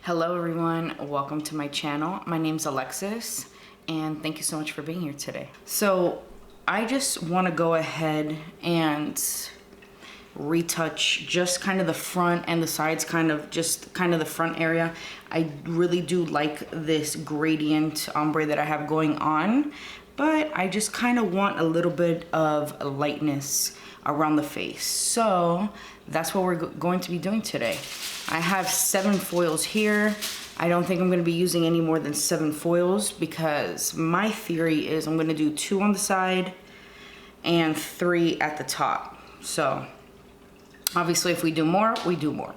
Hello everyone, welcome to my channel. My name's Alexis and thank you so much for being here today. So I just want to go ahead and retouch just kind of the front and the sides, kind of the front area. I really do like this gradient ombre that I have going on, but I just kind of want a little bit of lightness around the face. So that's what we're going to be doing today. I have 7 foils here. I don't think I'm going to be using any more than 7 foils because my theory is I'm going to do 2 on the side and 3 at the top. So obviously if we do more, we do more.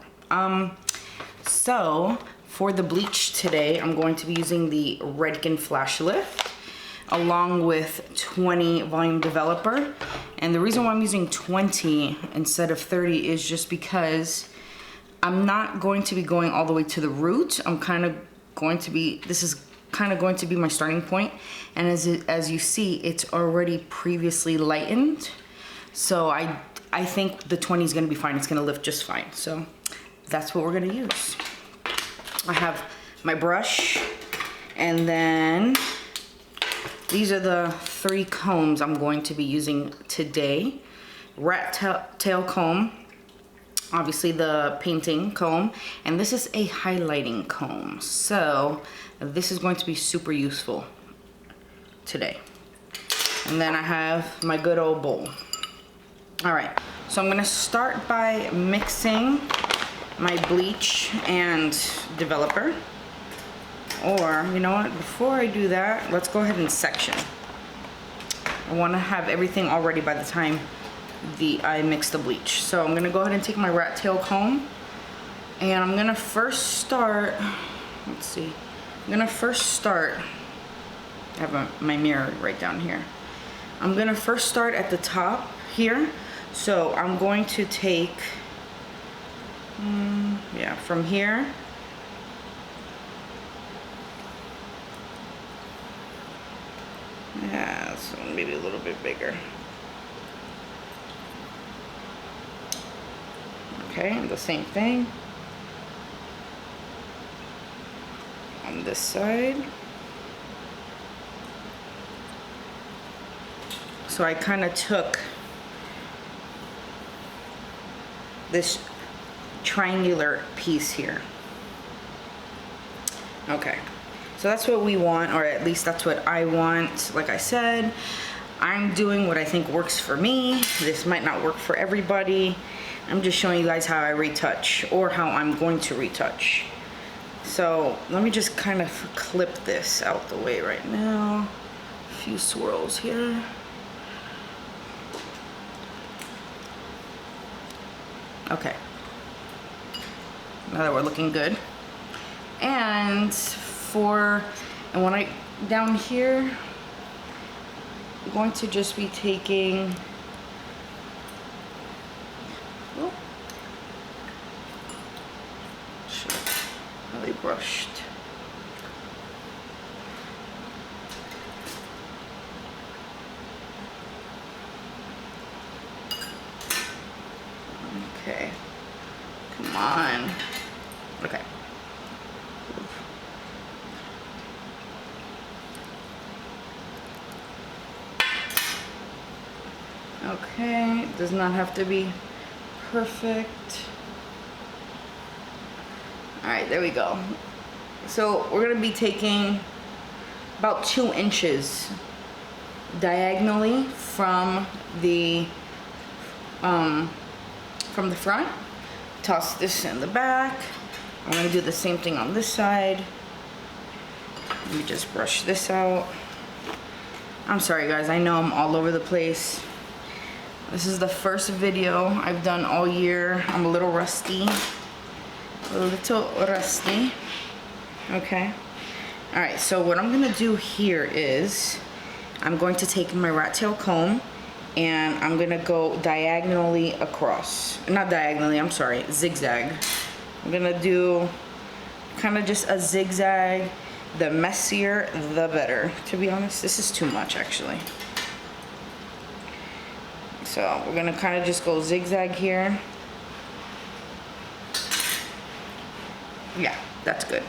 So for the bleach today, I'm going to be using the Redkin Flash Lift along with 20 volume developer. And the reason why I'm using 20 instead of 30 is just because I'm not going to be going all the way to the root. I'm kind of going to be, this is kind of going to be my starting point. And as you see, it's already previously lightened. So I think the 20 is going to be fine. It's going to lift just fine. So that's what we're going to use. I have my brush, and then these are the 3 combs I'm going to be using today. Rat tail comb, obviously the painting comb, and this is a highlighting comb. So this is going to be super useful today. And then I have my good old bowl. All right, so I'm gonna start by mixing my bleach and developer. Or, you know what, before I do that, let's go ahead and section. I want to have everything all ready by the time I mix the bleach. So I'm going to go ahead and take my rat tail comb, and I'm going to first start, let's see, I'm going to first start, I have my mirror right down here. I'm going to first start at the top here. So I'm going to take, yeah, from here. Yeah, so maybe a little bit bigger. Okay, the same thing on this side. So I kind of took this triangular piece here. Okay. So that's what we want, or at least that's what I want. Like I said, I'm doing what I think works for me. This might not work for everybody. I'm just showing you guys how I retouch, or how I'm going to retouch. So let me just kind of clip this out the way right now. A few swirls here. Okay. Now that we're looking good. And when I, down here, I'm going to just be taking, oh, shit, really brushed. Okay, come on, okay. Okay, it does not have to be perfect. All right, there we go. So we're gonna be taking about 2 inches diagonally from the front. Toss this in the back. I'm gonna do the same thing on this side. Let me just brush this out. I'm sorry guys, I know I'm all over the place. This is the first video I've done all year. I'm a little rusty. Okay. All right, so what I'm gonna do here is I'm going to take my rat tail comb and I'm gonna go diagonally across. Not diagonally, I'm sorry, zigzag. I'm gonna do kind of just a zigzag. The messier, the better. To be honest, this is too much actually. So we're gonna kind of just go zigzag here. Yeah, that's good.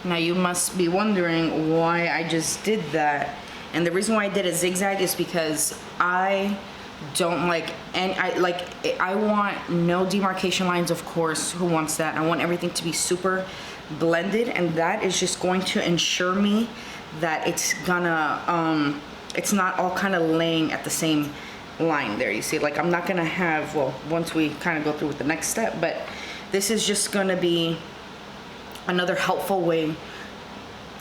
Now you must be wondering why I just did that. And the reason why I did a zigzag is because I don't like, and I want no demarcation lines, of course. Who wants that? I want everything to be super blended, and that is just going to ensure me that it's gonna, it's not all kind of laying at the same line there. You see, like I'm not gonna have, well, once we kind of go through with the next step, but this is just gonna be another helpful way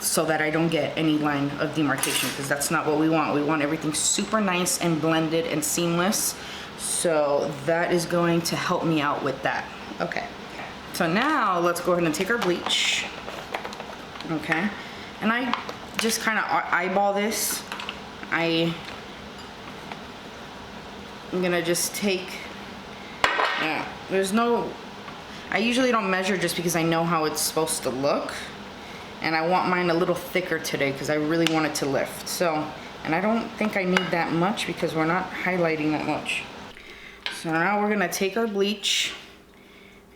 so that I don't get any line of demarcation, because that's not what we want. We want everything super nice and blended and seamless. So that is going to help me out with that. Okay, so now let's go ahead and take our bleach. Okay, and I just kind of eyeball this. I'm gonna just take, yeah, there's no, I usually don't measure just because I know how it's supposed to look. And I want mine a little thicker today because I really want it to lift. So, and I don't think I need that much because we're not highlighting that much. So now we're gonna take our bleach,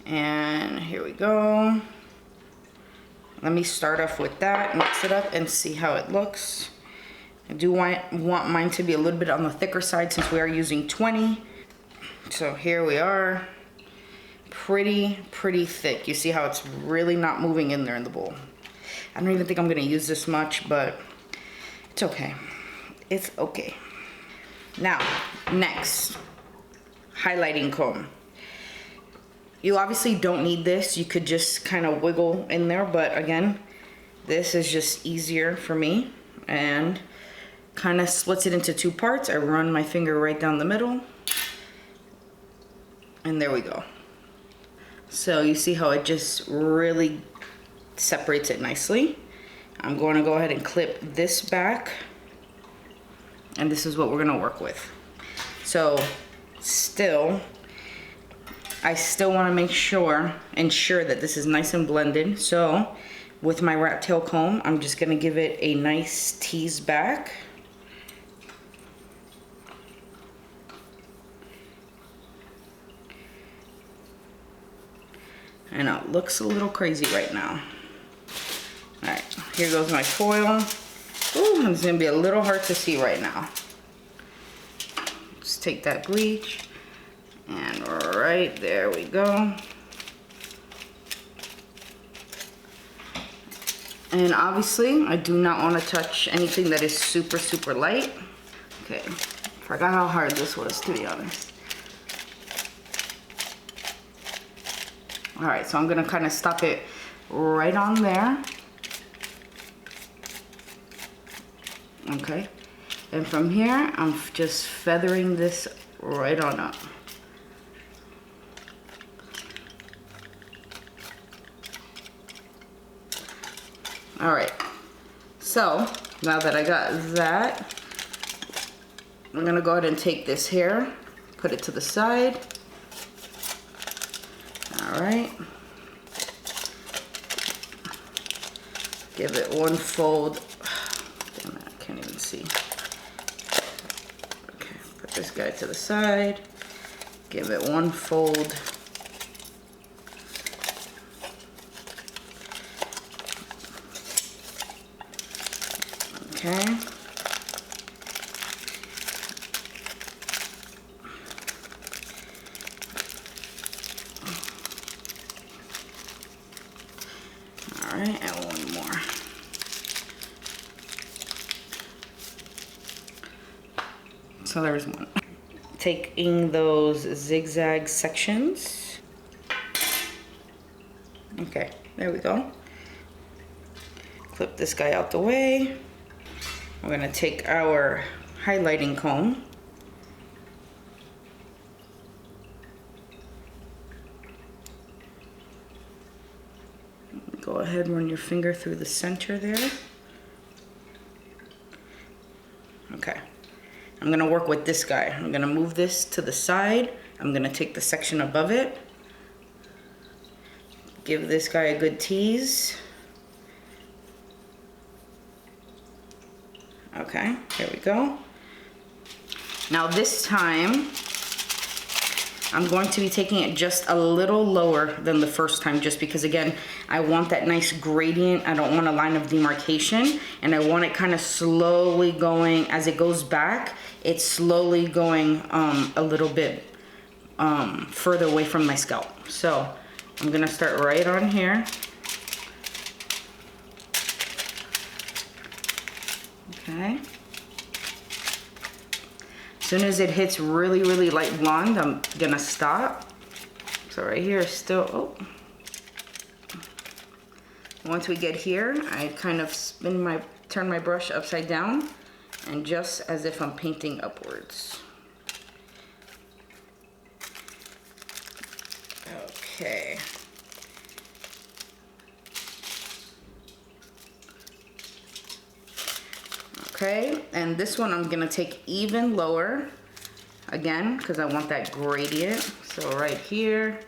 and here we go. Let me start off with that, mix it up and see how it looks. I do want mine to be a little bit on the thicker side since we are using 20. So here we are, pretty thick. You see how it's really not moving in there in the bowl. I don't even think I'm gonna use this much, but it's okay. It's okay. Now, next, highlighting comb. You obviously don't need this. You could just kind of wiggle in there, but again, this is just easier for me and kind of splits it into two parts. I run my finger right down the middle, and there we go. So you see how it just really separates it nicely. I'm going to go ahead and clip this back, and this is what we're going to work with. So I still want to make sure, ensure that this is nice and blended. So with my rat tail comb, I'm just going to give it a nice tease back. I know, it looks a little crazy right now. All right, here goes my foil. Ooh, it's gonna be a little hard to see right now. Just take that bleach, and right there we go. And obviously, I do not want to touch anything that is super light. Okay, forgot how hard this was, to be honest. All right, so I'm gonna kind of stop it right on there. Okay, and from here, I'm just feathering this right on up. All right, so now that I got that, I'm gonna go ahead and take this hair, put it to the side. All right, give it one fold. Damn it, I can't even see. Okay, put this guy to the side, give it one fold. Okay. All right, and one more. So there's one. Taking those zigzag sections. Okay, there we go. Clip this guy out the way. We're gonna take our highlighting comb. Go ahead and run your finger through the center there. Okay, I'm gonna work with this guy. I'm gonna move this to the side. I'm gonna take the section above it. Give this guy a good tease. Okay, here we go. Now this time, I'm going to be taking it just a little lower than the first time, just because again, I want that nice gradient. I don't want a line of demarcation, and I want it kind of slowly going, as it goes back, it's slowly going a little bit further away from my scalp. So I'm gonna start right on here. Okay. As soon as it hits really, really light blonde, I'm gonna stop. So right here is still, oh. Once we get here, I kind of turn my brush upside down, and just as if I'm painting upwards. Okay. Okay, and this one I'm gonna take even lower, again, because I want that gradient. So right here,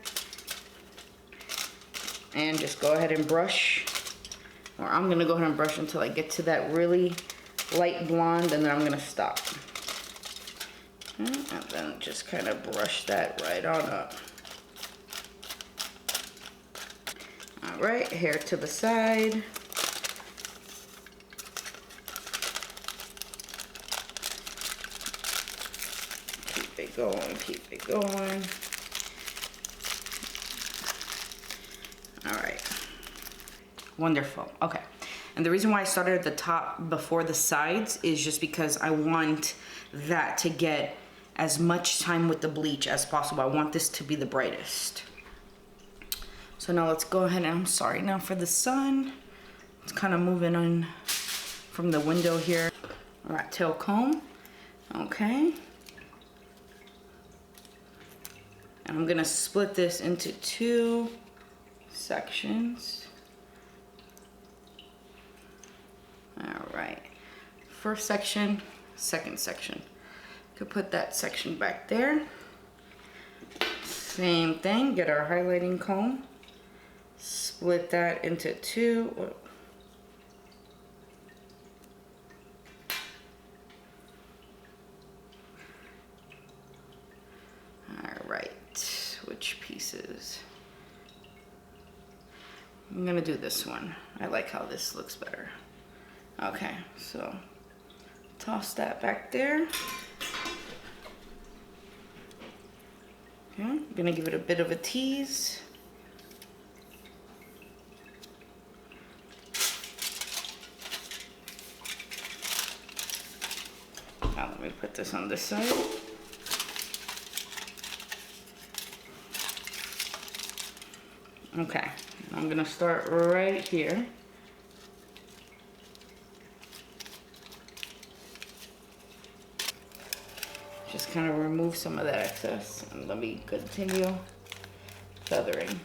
and just go ahead and brush, or I'm gonna go ahead and brush until I get to that really light blonde, and then I'm gonna stop. And then just kind of brush that right on up. All right, hair to the side. Keep it going, keep it going. All right, wonderful, okay. And the reason why I started at the top before the sides is just because I want that to get as much time with the bleach as possible. I want this to be the brightest. So now let's go ahead, and I'm sorry now for the sun. It's kind of moving on from the window here. All right, tail comb, okay. And I'm gonna split this into 2 sections. All right, first section, second section. Could put that section back there. Same thing, get our highlighting comb, split that into 2. All right, which pieces? I'm gonna do this one. I like how this looks better. Okay, so toss that back there. Okay, I'm gonna give it a bit of a tease. Now let me put this on this side. Okay, I'm gonna start right here. Just kind of remove some of that excess, and let me continue feathering.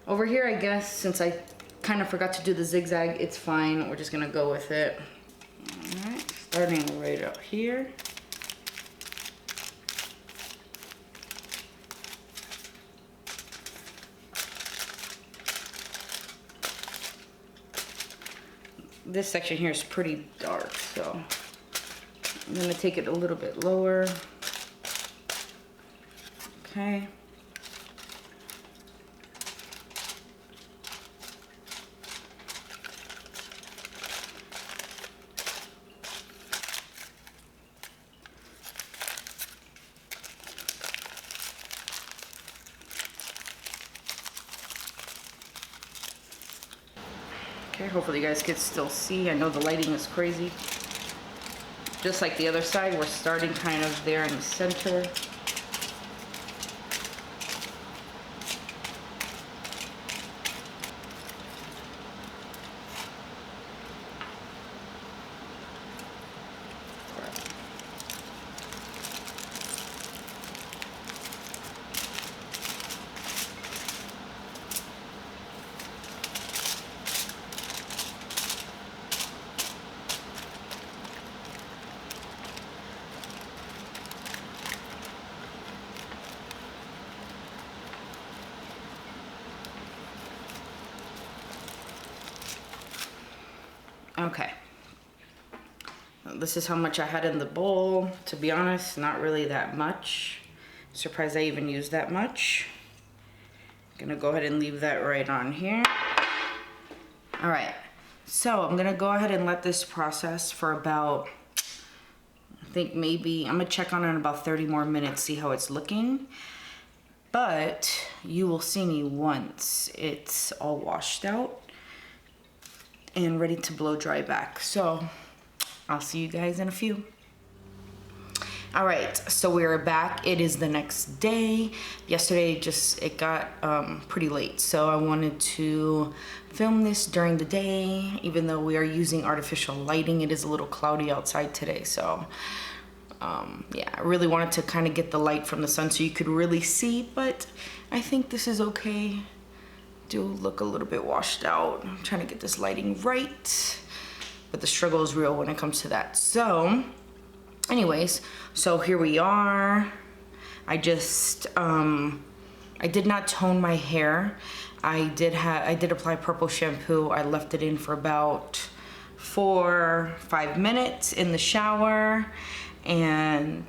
Over here, I guess, since I kind of forgot to do the zigzag, it's fine. We're just gonna go with it. All right, starting right up here. This section here is pretty dark, so I'm gonna take it a little bit lower. Okay. Okay, hopefully you guys can still see. I know the lighting is crazy. Just like the other side, we're starting kind of there in the center. Okay. This is how much I had in the bowl. To be honest, not really that much. Surprised I even used that much. Gonna go ahead and leave that right on here. All right, so I'm gonna go ahead and let this process for about, I think maybe, I'm gonna check on it in about 30 more minutes, see how it's looking. But you will see me once it's all washed out and ready to blow dry back. So I'll see you guys in a few. All right, so we're back. It is the next day. Yesterday, it got pretty late, so I wanted to film this during the day. Even though we are using artificial lighting, it is a little cloudy outside today, so yeah, I really wanted to kind of get the light from the sun so you could really see, but I think this is okay. Do look a little bit washed out. I'm trying to get this lighting right, but the struggle is real when it comes to that. So anyways, so here we are. I just I did not tone my hair. I did apply purple shampoo. I left it in for about 4-5 minutes in the shower. And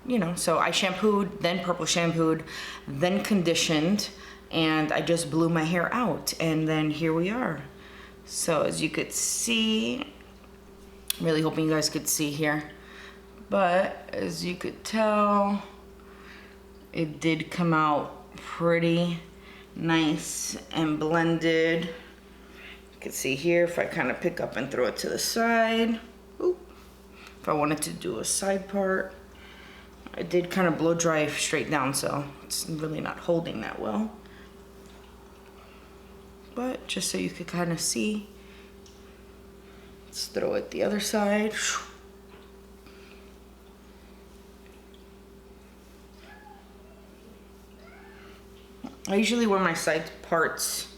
you know, so I shampooed, then purple shampooed, then conditioned, and I just blew my hair out, and then here we are. So as you could see, really hoping you guys could see here, but as you could tell, it did come out pretty nice and blended. You can see here, if I kind of pick up and throw it to the side, ooh. If I wanted to do a side part, I did kind of blow dry straight down, so it's really not holding that well. But just so you could kind of see, let's throw it the other side. I usually wear my side parts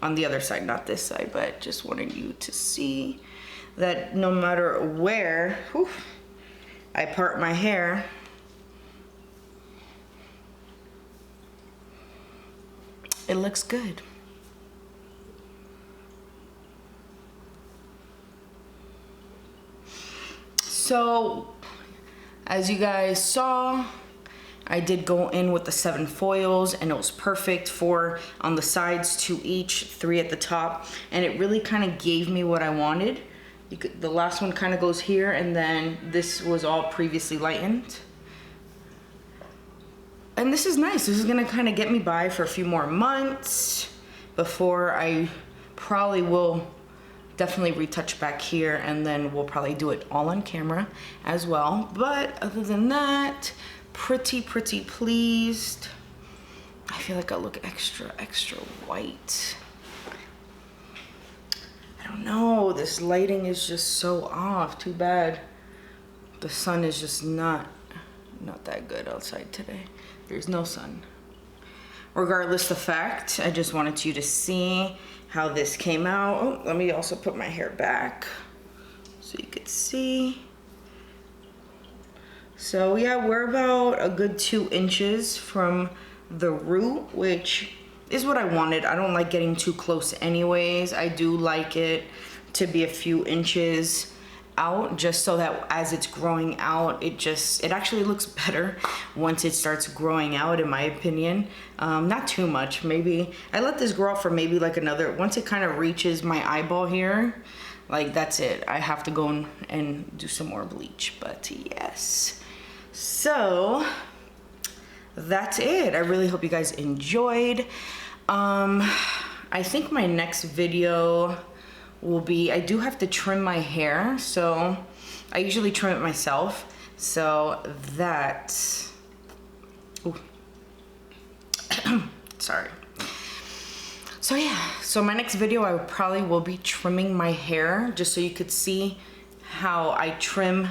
on the other side, not this side, but just wanted you to see that no matter where I part my hair, it looks good. So as you guys saw, I did go in with the 7 foils, and it was perfect, 4 on the sides, 2 each, 3 at the top, and it really kind of gave me what I wanted. The last one kind of goes here, and then this was all previously lightened. And this is nice. This is gonna kind of get me by for a few more months before I probably will definitely retouch back here, and then we'll probably do it all on camera as well. But other than that, pretty pleased. I feel like I look extra white. I don't know, this lighting is just so off. Too bad the sun is just not that good outside today. There's no sun. Regardless of the fact, I just wanted you to see how this came out. Oh, let me also put my hair back so you could see. So yeah, we're about a good 2 inches from the root, which is what I wanted. I don't like getting too close anyways. I do like it to be a few inches out, just so that as it's growing out, it actually looks better once it starts growing out, in my opinion. Not too much, maybe. I let this grow out for maybe like another, once it kind of reaches my eyeball here, like that's it. I have to go and do some more bleach, but yes. So that's it. I really hope you guys enjoyed. I think my next video will be, I do have to trim my hair, so I usually trim it myself, so that's, sorry. So yeah, so my next video I probably will be trimming my hair, just so you could see how I trim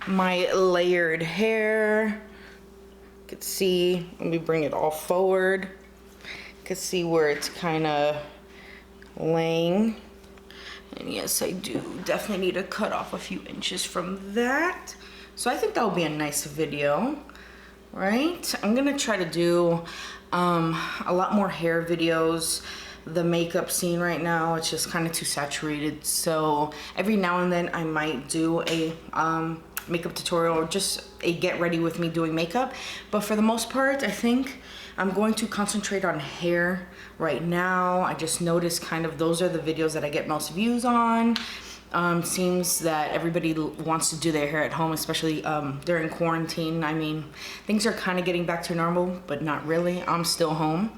my layered hair. You could see, let me bring it all forward. You could see where it's kind of laying. And yes, I do definitely need to cut off a few inches from that. So I think that will be a nice video, right? I'm gonna try to do a lot more hair videos. the makeup scene right now. It's just kind of too saturated. So every now and then I might do a makeup tutorial or just a get ready with me doing makeup. But for the most part, I think I'm going to concentrate on hair right now. I just noticed kind of those are the videos that I get most views on. Seems that everybody wants to do their hair at home, especially during quarantine. I mean, things are kind of getting back to normal, but not really. I'm still home.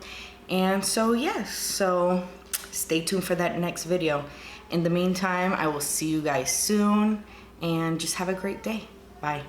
And so, yes, so stay tuned for that next video. In the meantime, I will see you guys soon, and just have a great day. Bye.